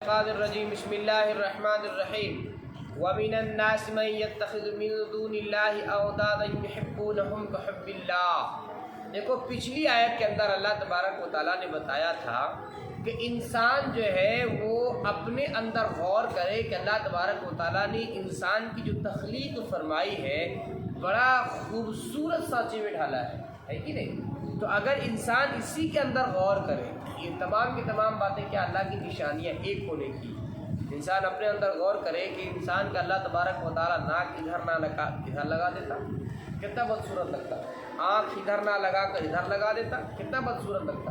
الشیطان الرجیم بسم اللہ الرحمن الرحیم وَمِنَ النَّاسِ مَن يَتَّخِذُ مِن دُونِ اللَّهِ أَنْدَادًا يُحِبُّونَهُمْ كَحُبِّ اللَّهِ۔ دیکھو پچھلی آیت کے اندر اللہ تبارک و تعالیٰ نے بتایا تھا کہ انسان جو ہے وہ اپنے اندر غور کرے کہ اللہ تبارک و تعالیٰ نے انسان کی جو تخلیق فرمائی ہے بڑا خوبصورت سانچے میں ڈھالا ہے کہ نہیں؟ تو اگر انسان اسی کے اندر غور کرے، یہ تمام کی تمام باتیں کیا اللہ کی نشانیاں ایک ہونے کی، انسان اپنے اندر غور کرے کہ انسان کا اللہ تبارک و تعالیٰ ناک ادھر نہ ادھر لگا دیتا کتنا بدصورت لگتا، آنکھ ادھر نہ لگا کر ادھر لگا دیتا کتنا بدصورت لگتا۔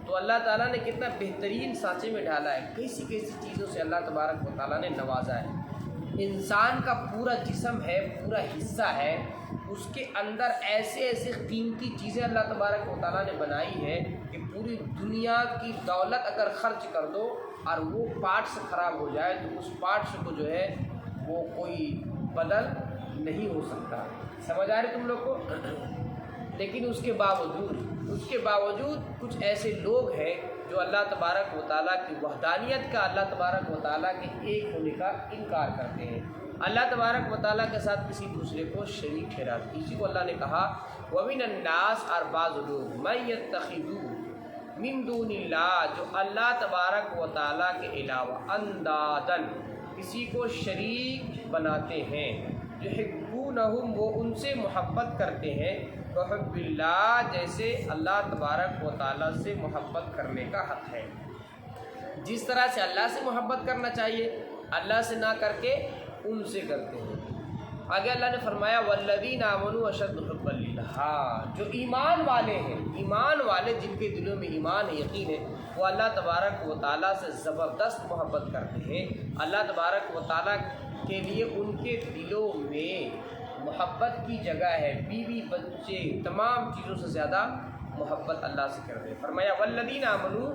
تو اللہ تعالیٰ نے کتنا بہترین سانچے میں ڈالا ہے، کیسی کیسی چیزوں سے اللہ تبارک و تعالیٰ نے نوازا ہے۔ انسان کا پورا جسم ہے، پورا حصہ ہے، اس کے اندر ایسے ایسے قیمتی چیزیں اللہ تبارک و تعالیٰ نے بنائی ہے کہ پوری دنیا کی دولت اگر خرچ کر دو اور وہ پارٹس خراب ہو جائے تو اس پارٹس کو جو ہے وہ کوئی بدل نہیں ہو سکتا۔ سمجھ آ رہی تم لوگ کو؟ لیکن اس کے باوجود کچھ ایسے لوگ ہیں جو اللہ تبارک و تعالیٰ کی وحدانیت کا، اللہ تبارک و تعالیٰ کے ایک ہونے کا انکار کرتے ہیں، اللہ تبارک و تعالیٰ کے ساتھ کسی دوسرے کو شریک ٹھہراتے۔ اسی کو اللہ نے کہا وَمِنَ النَّاسِ، اور بعض لوگ مَن يَتَّخِذُوا مِن دُونِ اللَّهِ، جو اللہ تبارک و تعالیٰ کے علاوہ اندادن، کسی کو شریک بناتے ہیں، یحبونہم، وہ ان سے محبت کرتے ہیں، کحب اللہ، جیسے اللہ تبارک و تعالیٰ سے محبت کرنے کا حق ہے۔ جس طرح سے اللہ سے محبت کرنا چاہیے اللہ سے نہ کر کے ان سے کرتے ہیں۔ آگے اللہ نے فرمایا والذین آمنوا اشد حبا للہ، جو ایمان والے ہیں، ایمان والے جن کے دلوں میں ایمان ہے، یقین ہے، وہ اللہ تبارک و تعالیٰ سے زبردست محبت کرتے ہیں۔ اللہ تبارک و تعالیٰ کے لیے ان کے دلوں میں محبت کی جگہ ہے، بیوی بچے تمام چیزوں سے زیادہ محبت اللہ سے کرتے ہیں۔ فرمایا والذین آمنوا،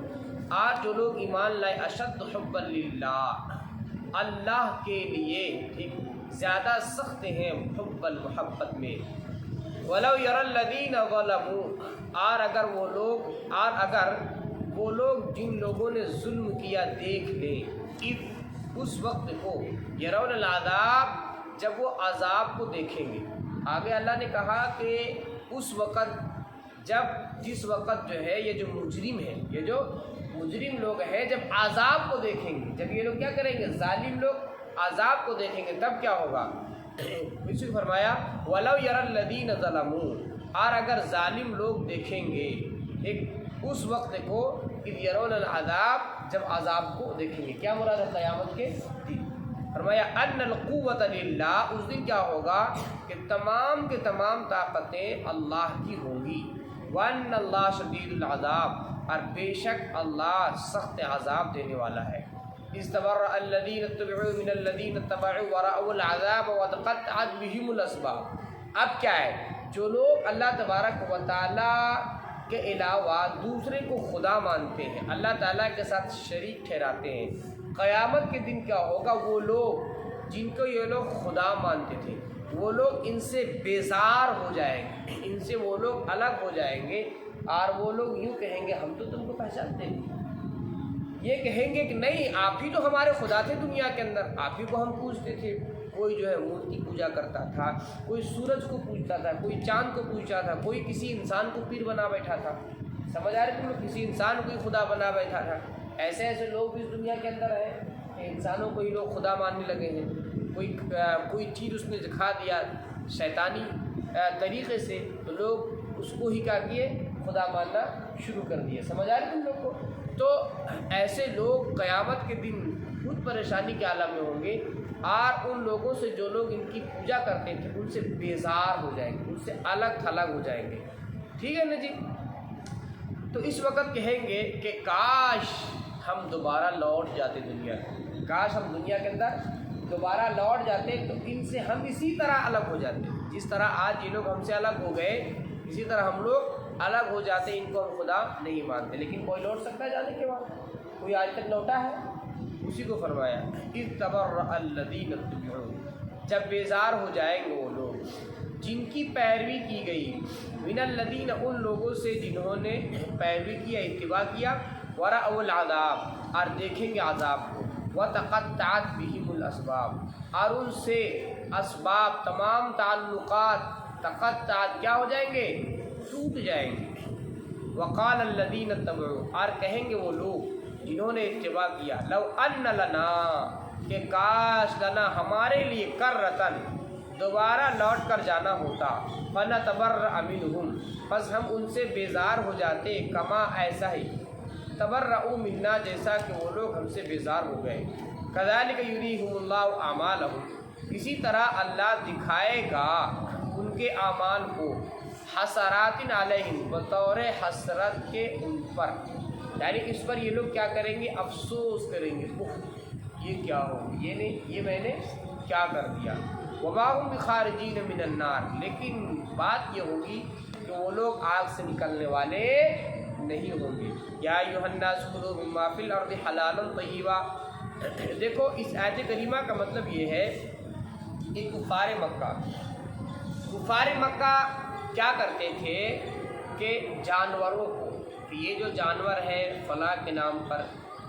آج جو لوگ ایمان لائے، اشد حبا للہ، اللہ کے لیے ٹھیک زیادہ سخت ہیں حب المحبت میں۔ وَلَوْ يَرَى الَّذِينَ ظَلَمُوا، اور اگر وہ لوگ جن لوگوں نے ظلم کیا دیکھ لیں، اس وقت کو یرون العذاب، جب وہ عذاب کو دیکھیں گے۔ آگے اللہ نے کہا کہ اس وقت جس وقت جو ہے یہ جو مجرم لوگ ہیں جب عذاب کو دیکھیں گے، جب یہ لوگ کیا کریں گے، ظالم لوگ عذاب کو دیکھیں گے، تب کیا ہوگا؟ اس نے فرمایا وَلَوْ يَرَى الَّذِينَ ظَلَمُوا، اور اگر ظالم لوگ دیکھیں گے ایک اس وقت کو اِذْ يَرَوْنَ الْعَذَابَ، جب عذاب کو دیکھیں گے، کیا مراد ہے قیامت کے دن؟ فرمایا أَنَّ الْقُوَّةَ لِلَّهِ، اس دن کیا ہوگا کہ تمام کے تمام طاقتیں اللہ کی ہوں گی، وَأَنَّ اللَّهَ شَدِيدُ الْعَذَابِ، اور بے شک اللہ سخت عذاب دینے والا ہے۔ اِذْ تَبَرَّأَ الَّذِينَ اتَّبَعُوا مِنَ الَّذِينَ اتَّبَعُوا وَرَأَوُا الْعَذَابَ وَتَقَطَّعَتْ بِهِمُ الْأَسْبَابُ۔ اب کیا ہے، جو لوگ اللہ تبارک و تعالیٰ کے علاوہ دوسرے کو خدا مانتے ہیں، اللہ تعالیٰ کے ساتھ شریک ٹھہراتے ہیں، قیامت کے دن کیا ہوگا، وہ لوگ جن کو یہ لوگ خدا مانتے تھے وہ لوگ ان سے بیزار ہو جائیں گے، ان سے وہ لوگ الگ ہو جائیں گے، اور وہ لوگ یوں کہیں گے ہم تو تم کو پہچانتے نہیں، یہ کہیں گے کہ نہیں آپ ہی تو ہمارے خدا تھے دنیا کے اندر، آپ ہی کو ہم پوجتے تھے۔ کوئی جو ہے مورتی پوجا کرتا تھا، کوئی سورج کو پوجتا تھا، کوئی چاند کو پوجتا تھا، کوئی کسی انسان کو پیر بنا بیٹھا تھا۔ سمجھ آ رہے تم لوگ؟ کسی انسان کو ہی خدا بنا بیٹھا تھا۔ ایسے لوگ بھی اس دنیا کے اندر ہیں کہ انسانوں کو ہی لوگ خدا ماننے لگے ہیں۔ کوئی چیز اس نے دکھا دیا شیطانی طریقے سے تو لوگ اس کو ہی کیا کیے، خدا ماننا شروع کر دیے۔ سمجھ آ رہی تم لوگ کو؟ تو ایسے لوگ قیامت کے دن خود پریشانی کے عالم میں ہوں گے، اور ان لوگوں سے جو لوگ ان کی پوجا کرتے تھے ان سے بیزار ہو جائیں گے، ان سے الگ تھلگ ہو جائیں گے۔ ٹھیک ہے نا جی؟ تو اس وقت کہیں گے کہ کاش ہم دوبارہ لوٹ جاتے دنیا میں، کاش ہم دنیا کے اندر دوبارہ لوٹ جاتے تو ان سے ہم اسی طرح الگ ہو جاتے، جس طرح آج یہ لوگ ہم سے الگ ہو گئے اسی طرح ہم لوگ الگ ہو جاتے، ان کو ہم خدا نہیں مانتے۔ لیکن کوئی لوٹ سکتا ہے جانے کے بعد؟ کوئی آج تک لوٹا ہے؟ اسی کو فرمایا اِذْ تَبَرَّأَ الَّذِينَ اتَّبَعُوا، جب بیزار ہو جائیں گے وہ لوگ جن کی پیروی کی گئی، مِنَ الَّذِينَ، ان لوگوں سے جنہوں نے پیروی کیا، اتباع کیا، وَرَأَوُا الْعَذَابَ، اور دیکھیں گے عذاب کو، وتقطعت بہم الاسباب، اور ان سے اسباب تمام تعلقات تقطعت کیا ہو جائیں گے؟ ٹوٹ جائیں گے۔ وقال الذین اتبعوا، اور کہیں گے وہ لوگ جنہوں نے اتباع کیا، لو ان لنا، کہ کاش لنا ہمارے لیے، کرتن دوبارہ لوٹ کر جانا ہوتا، فنتبرأ منہم، پس ہم ان سے بیزار ہو جاتے، کما ایسا ہی، تبرؤوا منا جیسا کہ وہ لوگ ہم سے بیزار ہو گئے، کذالک یریہم اللہ اعمالہم، اسی طرح اللہ دکھائے گا ان کے اعمال کو، حسرات علیہم، بطور حسرت کے ان پر، یعنی اس پر یہ لوگ کیا کریں گے؟ افسوس کریں گے، یہ کیا ہو، یہ نہیں، یہ میں نے کیا کر دیا۔ وما هم بخارجین من النار، لیکن بات یہ ہوگی کہ وہ لوگ آگ سے نکلنے والے نہیں ہوں گے۔ یا ایھا الناس کلوا مما فی الارض حلالا طیبا، دیکھو اس آیت کریمہ کا مطلب یہ ہے کہ کفار مکہ کیا کرتے تھے کہ جانوروں کو، کہ یہ جو جانور ہے فلاں کے نام پر،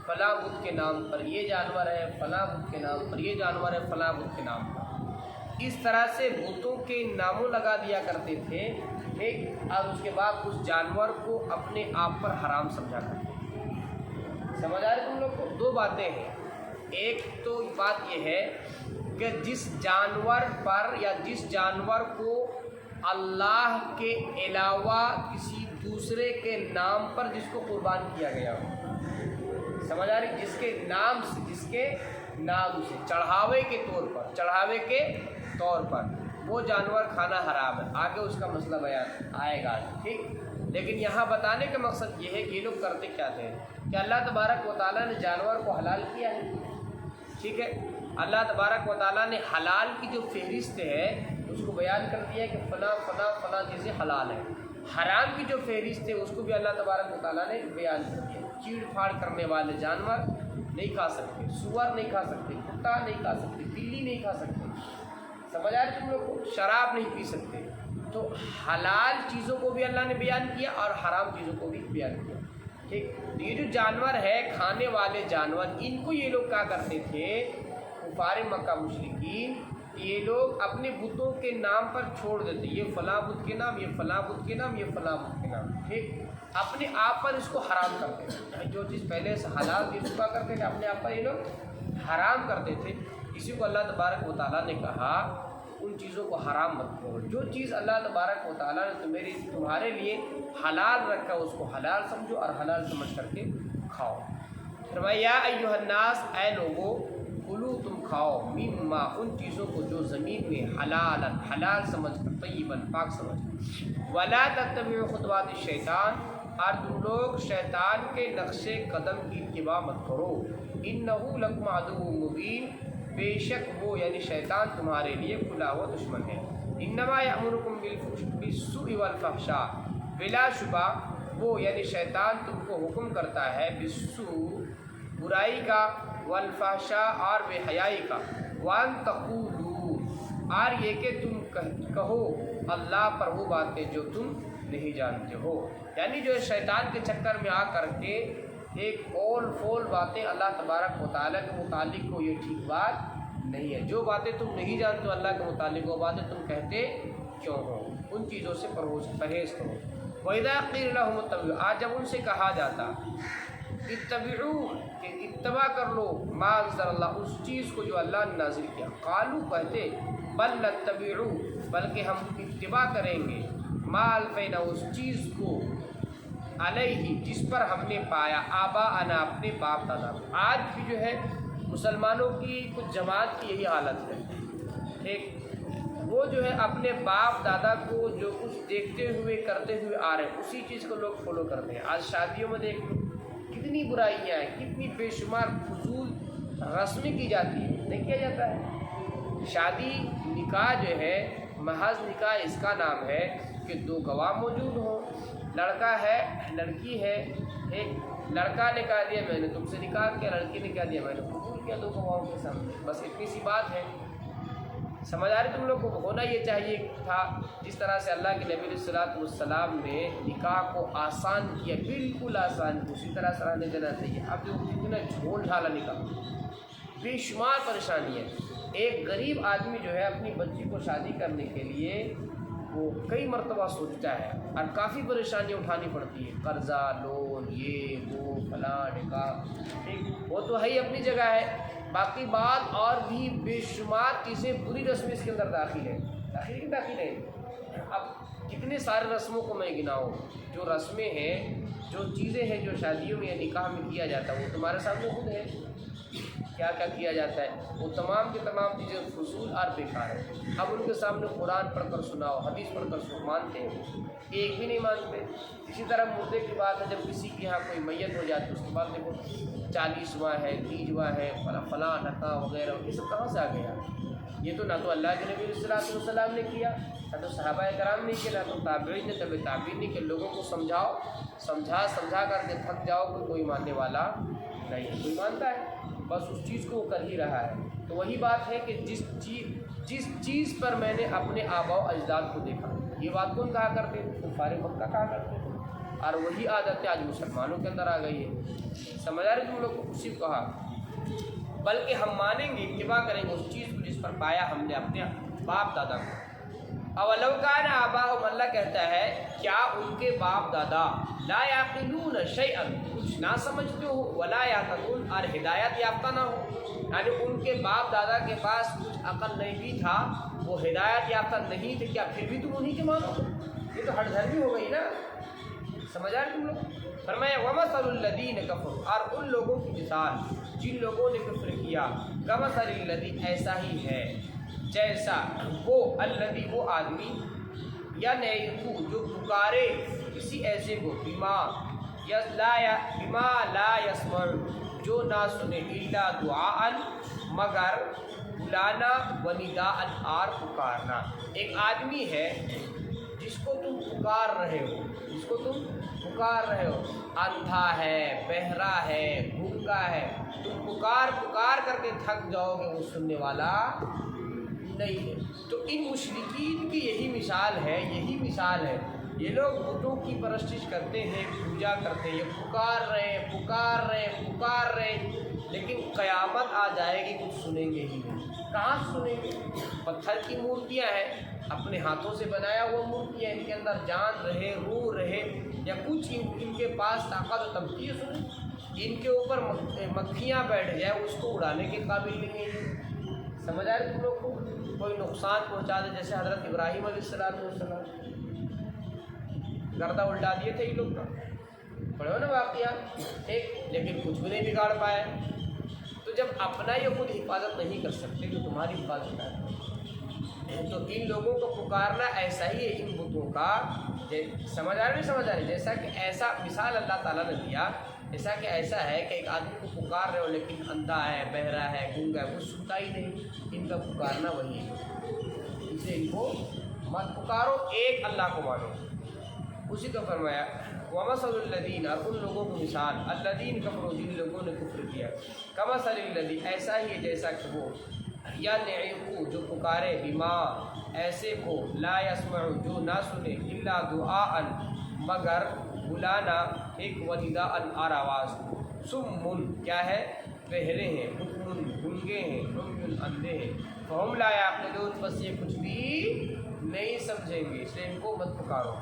فلاں بت کے نام پر، یہ جانور ہے فلاں بت کے نام پر، یہ جانور ہے فلاں بت کے نام پر، اس طرح سے بتوں کے ناموں لگا دیا کرتے تھے، ایک، اور اس کے بعد اس جانور کو اپنے آپ پر حرام سمجھا کرتے تھے۔ سمجھ آ رہے تم لوگ کو؟ دو باتیں ہیں، ایک تو بات یہ ہے کہ جس جانور پر یا جس جانور کو اللہ کے علاوہ کسی دوسرے کے نام پر جس کو قربان کیا گیا ہو، سمجھ آ رہی، جس کے نام سے چڑھاوے کے طور پر وہ جانور کھانا حرام ہے، آگے اس کا مسئلہ بیان آئے گا، ٹھیک۔ لیکن یہاں بتانے کا مقصد یہ ہے کہ یہ لوگ کرتے کیا تھے کہ اللہ تبارک و تعالیٰ نے جانور کو حلال کیا ہے، ٹھیک ہے، اللہ تبارک و تعالیٰ نے حلال کی جو فہرست ہے اس کو بیان کر دیا کہ فلاں فلاں فلاں چیزیں حلال ہیں، حرام کی جو فہرست ہے اس کو بھی اللہ تبارک و تعالیٰ نے بیان کر دیا، چیڑ پھاڑ کرنے والے جانور نہیں کھا سکتے، سور نہیں کھا سکتے، کتا نہیں کھا سکتے، بلی نہیں کھا سکتے، سمجھ آ رہی تم لوگ کو، شراب نہیں پی سکتے، تو حلال چیزوں کو بھی اللہ نے بیان کیا اور حرام چیزوں کو بھی بیان کیا، ٹھیک۔ یہ جو جانور ہے کھانے والے جانور، ان کو یہ لوگ کیا کرتے تھے کفار مکہ مشرکین، یہ لوگ اپنے بتوں کے نام پر چھوڑ دیتے، یہ فلاں بت کے نام، یہ فلاں بت کے نام، یہ فلاں بت کے نام، ٹھیک، اپنے آپ پر اس کو حرام کرتے تھے، جو چیز پہلے سے حلال تھی اس کا کرتے تھے اپنے آپ پر یہ لوگ حرام کرتے تھے۔ اسی کو اللہ تبارک و تعالیٰ نے کہا ان چیزوں کو حرام مت کرو، جو چیز اللہ تبارک و تعالیٰ نے تمہارے لیے حلال رکھا اس کو حلال سمجھو اور حلال سمجھ کر کے کھاؤ۔ فرمایا یا ایھا الناس، اے لوگو، کلو تم کھاؤ، مما ان چیزوں کو جو زمین میں حلال سمجھ کر، طیباً پاک سمجھ کر، ولا تتبعوا خطوات الشیطان، اور تم لوگ شیطان کے نقش قدم کی اتباع مت کرو، انہ لکم عدو مبین، بے شک وہ یعنی شیطان تمہارے لیے کھلا ہوا دشمن ہے، انما یأمرکم بالسوء والفحشاء، بلا شبہ وہ یعنی شیطان تم کو حکم کرتا ہے بالسوء برائی کا، والفحشاء اور بے حیائی کا، وان تقولوا اور یہ کہ تم کہو اللہ پر وہ باتیں جو تم نہیں جانتے ہو، یعنی جو شیطان کے چکر میں آ کر کے ایک اول فول باتیں اللہ تبارک و تعالیٰ کے متعلق کو، یہ ٹھیک بات نہیں ہے، جو باتیں تم نہیں جانتے ہو اللہ کے متعلق وہ باتیں تم کہتے کیوں ہو، ان چیزوں سے پرہیز کرو۔ وَإِذَا قِيلَ لَهُمُ اتَّبِعُوا، آج جب ان سے کہا جاتا اتبعوا کہ اتباع کر لو، ما انزل اللہ اس چیز کو جو اللہ نے نازل کیا، قالوا کہتے بل نتبعوا بلکہ ہم اتباع کریں گے، ما الفینا اس چیز کو، علیہ جس پر ہم نے پایا، آباءنا اپنے باپ دادا۔ آج بھی جو ہے مسلمانوں کی کچھ جماعت کی یہی حالت ہے، ایک وہ جو ہے اپنے باپ دادا کو جو کچھ دیکھتے ہوئے کرتے ہوئے آ رہے ہیں اسی چیز کو لوگ فالو کرتے ہیں۔ آج شادیوں میں دیکھ لو کتنی برائیاں ہیں، کتنی بے شمار فضول رسمیں کی جاتی ہیں، نہیں کیا جاتا ہے۔ شادی نکاح جو ہے محض نکاح اس کا نام ہے کہ دو گواہ موجود ہوں، لڑکا ہے لڑکی ہے، ایک لڑکا نے کہہ دیا میں نے تم سے نکاح کیا، لڑکی نے کہہ دیا میں نے قبول کیا، دو گواہوں کے سامنے، بس اتنی سی بات ہے۔ سمجھ آ رہی تم لوگ کو؟ ہونا یہ چاہیے تھا جس طرح سے اللہ کے نبی علیہ السلام نے نکاح کو آسان کیا، بالکل آسان، اسی طرح سے رہنے دینا چاہیے۔ اب جو اتنا جھول ڈھالا نکاح، بے شمار پریشانی ہے۔ ایک غریب آدمی جو ہے اپنی بچی کو شادی کرنے کے لیے وہ کئی مرتبہ سوچتا ہے اور کافی پریشانیاں اٹھانی پڑتی ہے، قرضہ، لون، یہ وہ فلاں نکاح، ٹھیک، وہ تو ہے ہی اپنی جگہ ہے، باقی بات اور بھی بے شمار چیزیں بری رسمیں اس کے اندر داخل ہے۔ اب کتنے سارے رسموں کو میں گناؤں، جو رسمیں ہیں، جو چیزیں ہیں جو شادیوں میں یا نکاح میں کیا جاتا ہے وہ تمہارے سامنے خود ہے، کیا کیا کیا جاتا ہے، وہ تمام کی تمام چیزیں فضول اور بیکار ہیں۔ اب ان کے سامنے قرآن پڑھ کر سناؤ، حدیث پڑھ کر سناؤ، مانتے ہیں؟ ایک بھی نہیں مانتے۔ اسی طرح مردے کی بات ہے، جب کسی کے یہاں کوئی میت ہو جاتی ہے اس کے بعد دیکھو 40واں ہے، 30واں ہے، فلاں نکاح وغیرہ، یہ سب کہاں سے آ گیا؟ یہ تو نہ تو اللہ کے نبی صلی اللہ علیہ وسلم نے کیا، نہ تو صحابہ کرام نے کیا، نہ تو تابعین نے، تبع تابعین نے، کہ لوگوں کو سمجھا کر کے تھک جاؤ کہ کوئی ماننے والا نہیں ہے، کوئی مانتا ہے، بس اس چیز کو وہ کر ہی رہا ہے۔ تو وہی بات ہے کہ جس چیز پر میں نے اپنے آباء و اجداد کو دیکھا، یہ بات کون کہا کرتے تھے؟ کفار مکہ کہا کرتے تھے، اور وہی عادتیں آج مسلمانوں کے اندر آ گئی ہے۔ سمجھ آ رہی تم لوگ کو؟ اسی کو کہا، بلکہ ہم مانیں گے، اتباع کریں گے اس چیز کو جس پر پایا ہم نے اپنے باپ دادا کو۔ اولو کان آباؤہم، اللہ کہتا ہے کیا ان کے باپ دادا لا یعقلون شیئا، کچھ نہ سمجھتے ہو، ولا یعقلون، اور ہدایت یافتہ نہ ہو، یعنی ان کے باپ دادا کے پاس کچھ عقل نہیں بھی تھا، وہ ہدایت یافتہ نہیں تھے، کیا پھر بھی تم انہی کے مانو؟ یہ تو ہٹ دھرمی ہو گئی نا، سمجھ آ رہی تم لوگ؟ فرمایا وَمَثَلُ الَّذِينَ كَفَرُوا، اور ان لوگوں کی مثال جن لوگوں نے کفر کیا، کَمَثَلِ الَّذِي، ایسا ہی ہے جیسا وہ، الذی، وہ آدمی، یا نیتو، جو پکارے کسی ایسے کو، بما لا یسمع، جو نہ سنے، الا دعاء، مگر بلانا، و نداء، اور پکارنا۔ ایک آدمی ہے جس کو تم پکار رہے ہو، اندھا ہے، بہرا ہے، گونگا ہے، تم پکار کر کے تھک جاؤ گے، وہ سننے والا نہیں ہے۔ تو ان مشرکین کی یہی مثال ہے، یہ لوگ بتوں کی پرستش کرتے ہیں، پوجا کرتے ہیں، یہ پکار رہے ہیں، لیکن قیامت آ جائے گی کچھ سنیں گے ہی نہیں۔ کہاں سنیں گے؟ پتھر کی مورتیاں ہیں، اپنے ہاتھوں سے بنایا ہوا مورتیاں، ان کے اندر جان رہے، روح رہے، یا کچھ ان کے پاس طاقت و تمکین سنیں، ان کے اوپر مکھیاں بیٹھ جائے اس کو اڑانے کے قابل نہیں ہے۔ سمجھ آ رہے تم لوگ کو؟ کوئی نقصان پہنچا دے، جیسے حضرت ابراہیم علیہ السلام گردہ الٹا دیے تھے یہ لوگ، پڑھو نا واقعہ، ٹھیک، لیکن کچھ بھی نہیں بگاڑ پائے۔ تو جب اپنا یہ خود حفاظت نہیں کر سکتے تو تمہاری حفاظت ہے؟ تو ان لوگوں کو پکارنا ایسا ہی ہے ان بتوں کا، سمجھ آ رہی، جیسا کہ ایسا مثال اللہ تعالیٰ نے دیا، جیسا کہ ایسا ہے کہ ایک آدمی کو پکار رہے ہو لیکن اندھا ہے، بہرا ہے، گونگا ہے، کچھ سنتا ہی نہیں، ان کا پکارنا وہی ہے، اسے ان کو مت پکارو، ایک اللہ کو مانو۔ اسی کو فرمایا وَمَثَلُ الَّذِينَ، اور ان لوگوں کو مثال، الَّذِينَ كَفَرُوا، جن لوگوں نے کفر کیا، كَمَثَلِ الَّذِي، ایسا ہی ہے جیسا کہ وہ، یا نعیقو، جو پکارے، بما، ایسے کو، لا یسمع، جو نہ سنے، الا دعاء، مگر بلانا، ایک، و نداء، اور آواز، سمن، کیا ہے؟ بہرے ہیں، بکمن، گنگے ہیں، عمی، اندھے ہیں، فہم لا یعقلون، بس یہ کچھ بھی نہیں سمجھیں گے، اس لیے ان کو مت پکارو۔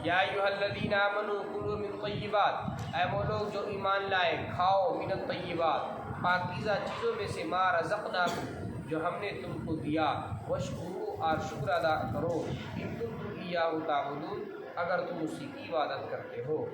یا ایھا الذین آمنوا کلوا من طیبات، اے وہ لوگ جو ایمان لائے، کھاؤ، من الطیبات، پاکیزہ چیزوں میں سے، ما رزقناکم، جو ہم نے تم کو دیا، واشکروا، اور شکر ادا کرو، ان کنتم ایاہ تعبدون، اگر تم اسی کی عبادت کرتے ہو۔